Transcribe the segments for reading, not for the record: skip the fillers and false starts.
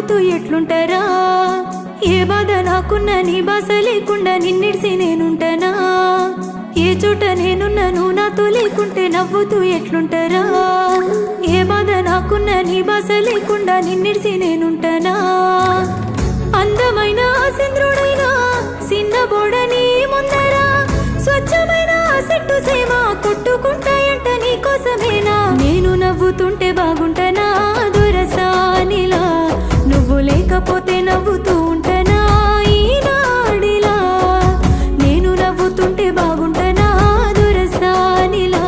నవ్వుతూ ఎట్లుంటారా? ఏ బాధ నాకున్నా నీ బాస లేకుండా నిన్నిడిసి నేనుంటానా? ఏ చోట నేనున్నా నువ్వు నాతో లేకుంటే నవ్వుతూ ఎట్లుంటారా? ఏ బాధ నాకున్నా నీ బాస లేకుండా నిన్నిడిసి నేనుంటానా? అందమైన చంద్రుడైనా చిన్న బోడని ముందరా స్వచ్ఛమైన చెట్టు సేమ కొట్టుకుంటాయంట నీ కోసమేనా? నేను నవ్వుతుంటే బాగుంటానా దొరసానిలా? నువ్వు లేకపోతే నవ్వుతూ ఉంటానా ఈనాడిలా? నేను నవ్వుతుంటే బాగుంటానా దొరసానిలా?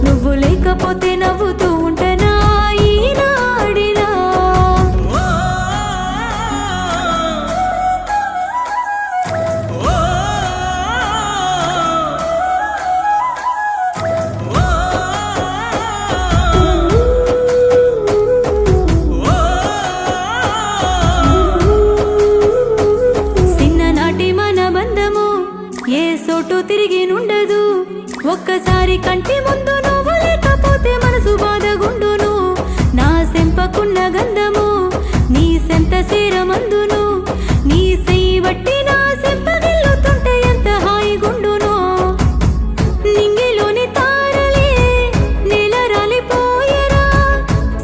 నువ్వు లేకపోతే నవ్వుతూ ఉంటానా ఈనాడిలా? చిన్ననాటి మన బంధము ఏ సోటు తిరిగి నుండదు. ఒక్కసారి కంటి ముందు నువ్వు లేకపోతే మనసు బాధగుండును. నా సెంపకున్న గంధము నీ సెంత సేరమందును. నీ సెయ్యి బట్టి నా సెంపగిల్లుతుంటే ఎంత హాయిగుండును. నింగిలోని తారలే నేల రాలిపోయరా,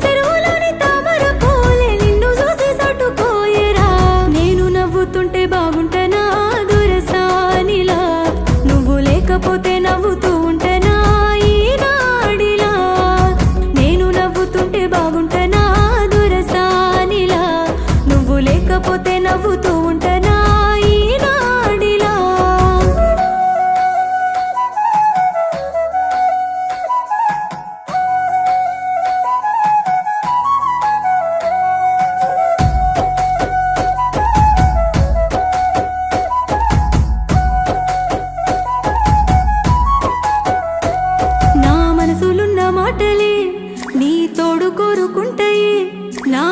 చెరువులోని తామర పూలే నిన్ను చూసి సటుకోయరా. నేను నవ్వుతుంటే బాగుంటానా దొరసానిలా? నువ్వు లేకపోతే నవ్వుతూ ఉంటానా ఈనాడిలా? నేను నవ్వుతుంటే బాగుంటానా దొరసానిలా? నువ్వు లేకపోతే నవ్వుతూ ఉంటానా ఈనాడిలా? నా మనసులున్న మాటలే నీ తోడు కోరుకుంటాయి. నా